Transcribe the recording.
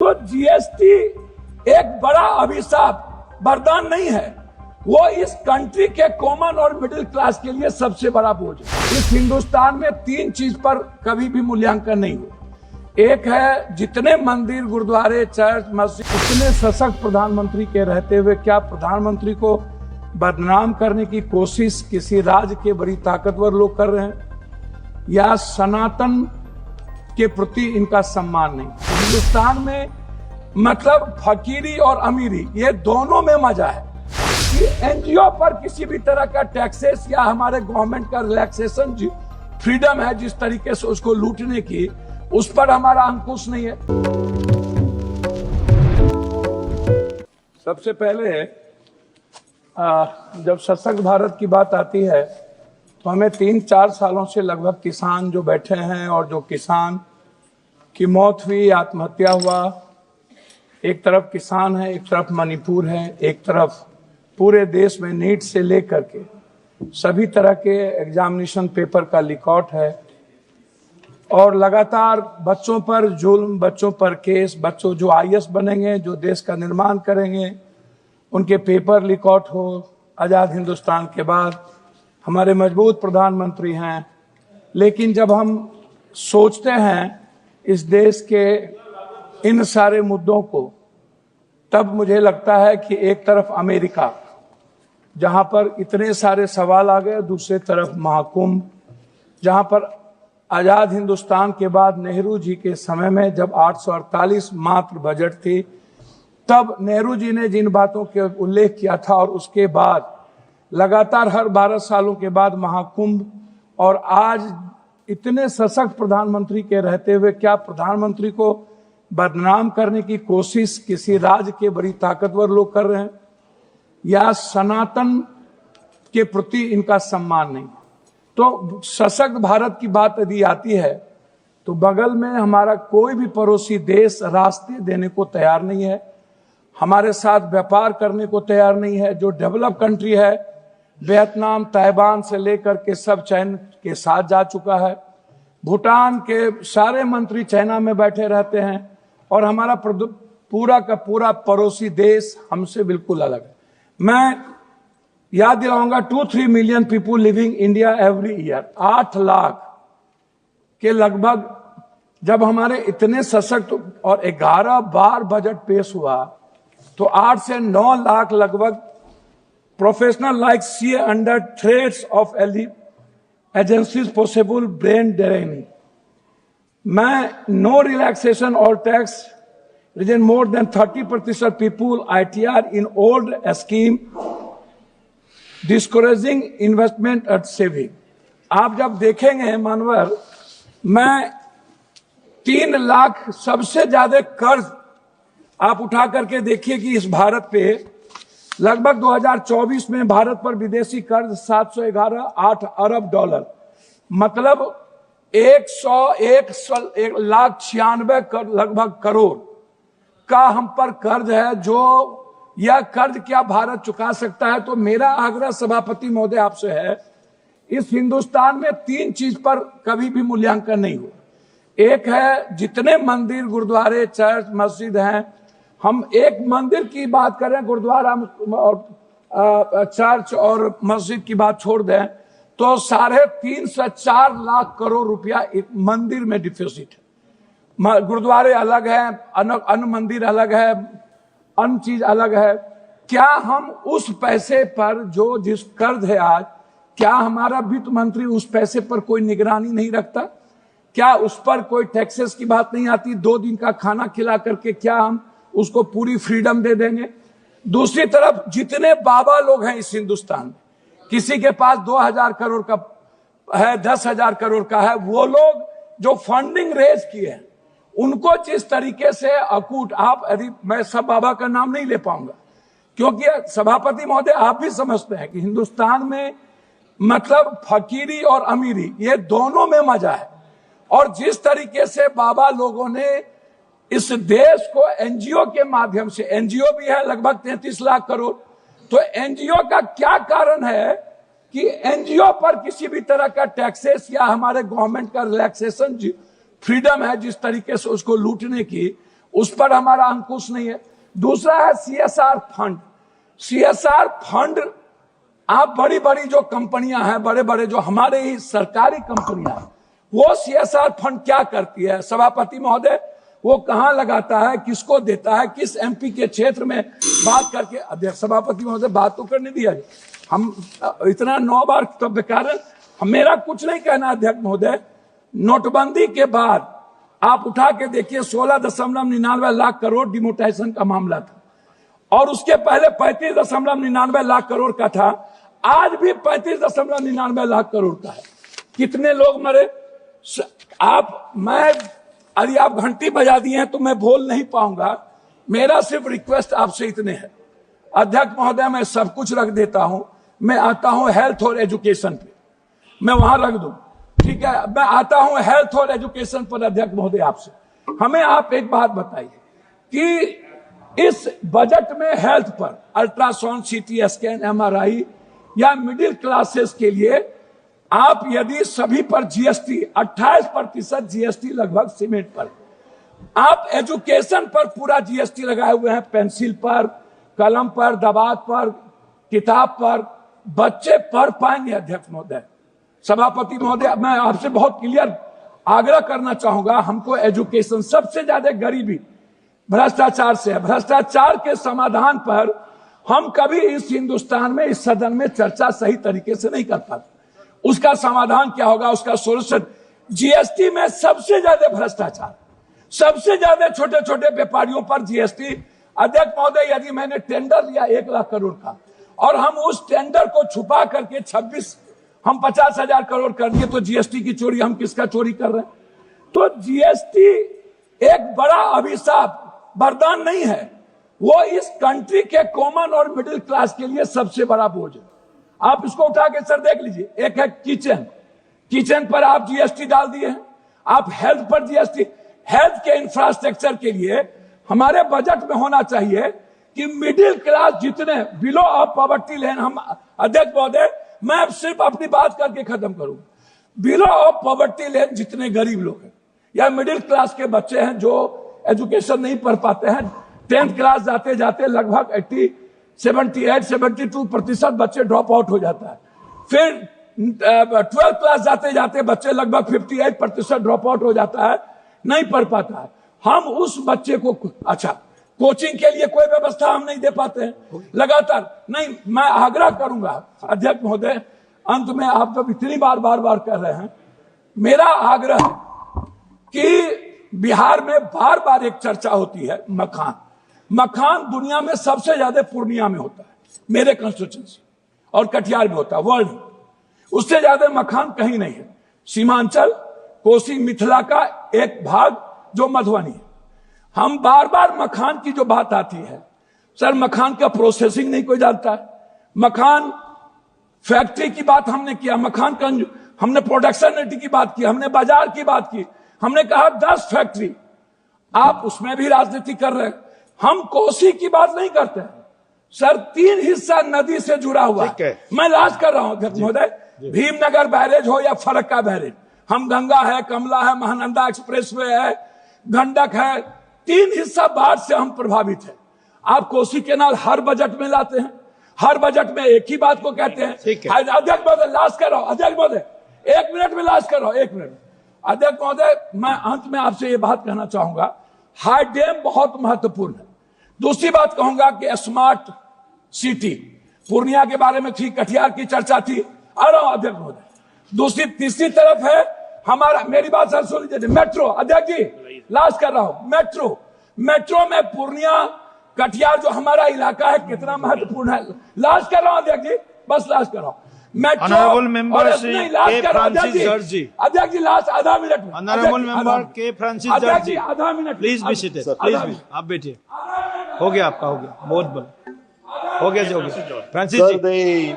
जो जीएसटी एक बड़ा अभिशाप वरदान नहीं है, वो इस कंट्री के कॉमन और मिडिल क्लास के लिए सबसे बड़ा बोझ है। इस हिंदुस्तान में तीन चीज पर कभी भी मूल्यांकन नहीं हुआ। एक है, जितने मंदिर, गुरुद्वारे, चर्च, मस्जिद, इतने सशक्त प्रधानमंत्री के रहते हुए क्या प्रधानमंत्री को बदनाम करने की कोशिश किसी राज्य के बड़ी ताकतवर लोग कर रहे हैं, या सनातन के प्रति इनका सम्मान नहीं। हिंदुस्तान में मतलब फकीरी और अमीरी, ये दोनों में मजा है कि एनजीओ पर किसी भी तरह का टैक्सेस या हमारे गवर्नमेंट का रिलैक्सेशन फ्रीडम है जिस तरीके से उसको लूटने की, उस पर हमारा अंकुश नहीं है। सबसे पहले जब सशक्त भारत की बात आती है तो हमें 3-4 सालों से लगभग किसान जो बैठे हैं और जो किसान की मौत हुई, आत्महत्या हुआ, एक तरफ किसान है, एक तरफ मणिपुर है, एक तरफ पूरे देश में नीट से लेकर के सभी तरह के एग्जामिनेशन पेपर का लीकआउट है और लगातार बच्चों पर जुल्म, बच्चों पर केस, बच्चों जो आईएएस बनेंगे, जो देश का निर्माण करेंगे, उनके पेपर लीकआउट हो। आज़ाद हिंदुस्तान के बाद हमारे मजबूत प्रधानमंत्री हैं, लेकिन जब हम सोचते हैं इस देश के इन सारे मुद्दों को, तब मुझे लगता है कि एक तरफ अमेरिका, जहां पर इतने सारे सवाल आ गए, दूसरी तरफ महाकुंभ, जहां पर आजाद हिंदुस्तान के बाद नेहरू जी के समय में जब 848 मात्र बजट थी, तब नेहरू जी ने जिन बातों के उल्लेख किया था और उसके बाद लगातार हर 12 सालों के बाद महाकुंभ, और आज इतने सशक्त प्रधानमंत्री के रहते हुए क्या प्रधानमंत्री को बदनाम करने की कोशिश किसी राज्य के बड़ी ताकतवर लोग कर रहे हैं, या सनातन के प्रति इनका सम्मान नहीं। तो सशक्त भारत की बात यदि आती है तो बगल में हमारा कोई भी पड़ोसी देश रास्ते देने को तैयार नहीं है, हमारे साथ व्यापार करने को तैयार नहीं है। जो डेवलप कंट्री है, वियतनाम, ताइवान से लेकर के सब चाइना के साथ जा चुका है। भूटान के सारे मंत्री चाइना में बैठे रहते हैं और हमारा पूरा का पूरा पड़ोसी देश हमसे बिल्कुल अलग है। मैं याद दिलाऊंगा, 2-3 million people living India every year, 8 lakh के लगभग जब हमारे इतने सशक्त और 11 बार बजट पेश हुआ तो 8 से 9 लाख लगभग professional like see under threats of agencies possible brain draining. मैं नो रिलैक्सेशन और tax reason more than 30% people ITR in old scheme discouraging investment and saving. आप जब देखेंगे मानवर, मैं 3 लाख सबसे ज्यादा कर्ज आप उठा करके देखिए कि इस भारत पे लगभग 2024 में भारत पर विदेशी कर्ज 711.8 अरब डॉलर, मतलब 1,96 लगभग करोड़ का हम पर कर्ज है। जो यह कर्ज क्या भारत चुका सकता है? तो मेरा आग्रह सभापति महोदय आपसे है, इस हिंदुस्तान में 3 चीज पर कभी भी मूल्यांकन नहीं हुआ। एक है, जितने मंदिर, गुरुद्वारे, चर्च, मस्जिद हैं, हम एक मंदिर की बात करें, गुरुद्वारा और चर्च और मस्जिद की बात छोड़ दें तो 3.5 से 4 लाख करोड़ रुपया एक मंदिर में डिफिसिट है। गुरुद्वारे अलग है, अन्य मंदिर अलग है, अन्य चीज अलग है। क्या हम उस पैसे पर जो जिस कर्ज है आज, क्या हमारा वित्त मंत्री उस पैसे पर कोई निगरानी नहीं रखता? क्या उस पर कोई टैक्सेस की बात नहीं आती? 2 दिन का खाना खिला करके क्या हम उसको पूरी फ्रीडम दे देंगे? दूसरी तरफ जितने बाबा लोग हैं इस हिंदुस्तान में, किसी के पास 2000 करोड़ का है, 10,000 करोड़ का है, वो लोग जो फंडिंग रेज किए हैं उनको जिस तरीके से अकूट, आप यदि मैं सब बाबा का नाम नहीं ले पाऊंगा क्योंकि सभापति महोदय आप भी समझते हैं कि हिंदुस्तान में मतलब फकीरी और अमीरी, ये दोनों में मजा है। और जिस तरीके से बाबा लोगों ने इस देश को एनजीओ के माध्यम से, एनजीओ भी है लगभग 33 लाख करोड़, तो एनजीओ का क्या कारण है कि एनजीओ पर किसी भी तरह का टैक्सेस या हमारे गवर्नमेंट का रिलैक्सेशन फ्रीडम है जिस तरीके से उसको लूटने की, उस पर हमारा अंकुश नहीं है। दूसरा है CSR फंड। CSR फंड, आप बड़ी बड़ी जो कंपनियां हैं, बड़े बड़े जो हमारे ही सरकारी कंपनियां हैं, वो CSR फंड क्या करती है सभापति महोदय, वो कहां लगाता है, किसको देता है, किस MP के क्षेत्र में बात करके। अध्यक्ष सभापति महोदय बात तो करने दिया, हम इतना 9 बार तब कारण मेरा कुछ नहीं कहना। अध्यक्ष महोदय, नोटबंदी के बाद आप उठा के देखिए 16.99 लाख करोड़ डिमोनेटाइजेशन का मामला था, और उसके पहले 35.99 लाख करोड़ का था। आज भी 35.99 लाख करोड़ का है। कितने लोग मरे यदि आप घंटी बजा दिए हैं तो मैं बोल नहीं पाऊंगा। मेरा सिर्फ रिक्वेस्ट आपसे इतने है अध्यक्ष महोदय, मैं सब कुछ रख देता हूं, मैं आता हूं हेल्थ और एजुकेशन पे, मैं वहां रख दूं, ठीक है। मैं आता हूं हेल्थ और एजुकेशन पर अध्यक्ष महोदय आपसे, हमें आप एक बात बताइए कि इस बजट में हेल्थ पर अल्ट्रासाउंड, CT स्कैन, MRI या मिडिल क्लासेस के लिए आप यदि सभी पर GST 28% GST लगभग सीमेंट पर, आप एजुकेशन पर पूरा GST लगाए हुए हैं, पेंसिल पर, कलम पर, दवात पर, किताब पर, बच्चे पढ़ पाएंगे। अध्यक्ष महोदय, सभापति महोदय, मैं आपसे बहुत क्लियर आग्रह करना चाहूंगा, हमको एजुकेशन, सबसे ज्यादा गरीबी भ्रष्टाचार से है। भ्रष्टाचार के समाधान पर हम कभी इस हिंदुस्तान में, इस सदन में चर्चा सही तरीके से नहीं कर पाते। उसका समाधान क्या होगा, उसका सोल्यूशन, GST में सबसे ज्यादा भ्रष्टाचार, सबसे ज्यादा छोटे छोटे व्यापारियों पर GST। अध्यक्ष महोदय, यदि मैंने टेंडर लिया 1 लाख करोड़ का और हम उस टेंडर को छुपा करके 50,000 करोड़ कर दिए, तो GST की चोरी, हम किसका चोरी कर रहे हैं? तो GST एक बड़ा अभिशाप, वरदान नहीं है, वो इस कंट्री के कॉमन और मिडिल क्लास के लिए सबसे बड़ा बोझ है। आप इसको उठा के सर देख लीजिए, एक है किचन पर आप GST डाल दिए हैं, आप हेल्थ पर GST। हेल्थ के इंफ्रास्ट्रक्चर के लिए हमारे बजट में होना चाहिए कि मिडिल क्लास जितने बिलो ऑफ पॉवर्टी लाइन, हम अध्यक्ष महोदय, मैं सिर्फ अपनी बात करके खत्म करूं, बिलो ऑफ पॉवर्टी लाइन जितने गरीब लोग हैं या मिडिल क्लास के बच्चे हैं जो एजुकेशन नहीं पढ़ पाते हैं, 10th क्लास जाते जाते लगभग 78-72% बच्चे ड्रॉप आउट हो जाता है। फिर 12th क्लास जाते जाते बच्चे लगभग 58% ड्रॉप आउट हो जाता है, नहीं पढ़ पाता है। हम उस बच्चे को, अच्छा, कोचिंग के लिए कोई व्यवस्था हम नहीं दे पाते हैं लगातार। नहीं, मैं आग्रह करूंगा अध्यक्ष महोदय, अंत में आप जब इतनी बार कर रहे हैं, मेरा आग्रह है कि बिहार में बार बार एक चर्चा होती है मखान दुनिया में सबसे ज्यादा पूर्णिया में होता है, मेरे कंस्टिट्यूएंसी, और कटिहार में होता है, वर्ल्ड में उससे ज्यादा मखान कहीं नहीं है। सीमांचल, कोसी, मिथिला का एक भाग जो मधुबनी है। हम बार मखान की जो बात आती है, सर मखान का प्रोसेसिंग नहीं कोई जानता है। मखान फैक्ट्री की बात हमने किया, मखान का हमने प्रोडक्शन की बात की, हमने बाजार की बात की, हमने कहा 10 फैक्ट्री, आप उसमें भी राजनीति कर रहे हैं। हम कोसी की बात नहीं करते हैं सर, 3 हिस्सा नदी से जुड़ा हुआ है। मैं लास्ट कर रहा हूं अध्यक्ष महोदय, भीमनगर बैरेज हो या फरक्का बैरेज, हम गंगा है, कमला है, महानंदा एक्सप्रेसवे है, गंडक है, 3 हिस्सा बाढ़ से हम प्रभावित हैं। आप कोसी केनाल हर बजट में लाते हैं, हर बजट में एक ही बात को कहते हैं। अध्यक्ष महोदय लास्ट कर रहा हूं, अध्यक्ष महोदय 1 मिनट में लास्ट कर रहा हूं, 1 मिनट। अध्यक्ष महोदय, मैं अंत में आपसे ये बात कहना चाहूंगा, हाई डैम बहुत महत्वपूर्ण है। दूसरी बात कहूंगा कि स्मार्ट सिटी, पूर्णिया के बारे में थी, कटिहार की चर्चा थी, आ रहा हूं अध्यक्ष महोदय। तीसरी तरफ है हमारा, मेरी बात सर सुन लीजिए, मेट्रो। अध्यक्ष जी लास्ट कर रहा हूं, मेट्रो में पूर्णिया, कटिहार जो हमारा इलाका है कितना महत्वपूर्ण है। लास्ट कर रहा हूं अध्यक्ष जी, बस लास्ट कर रहा हूं। मेट्रो अध्यक्ष जी लास्ट आधा मिनट में, ऑनरेबल मेंबर के फ्रांसिस जॉर्ज जी, आधा minute please be seated, please आप बैठिए। हो गया आपका, हो गया, बहुत बड़ा हो गया, फ्रांसिस जी।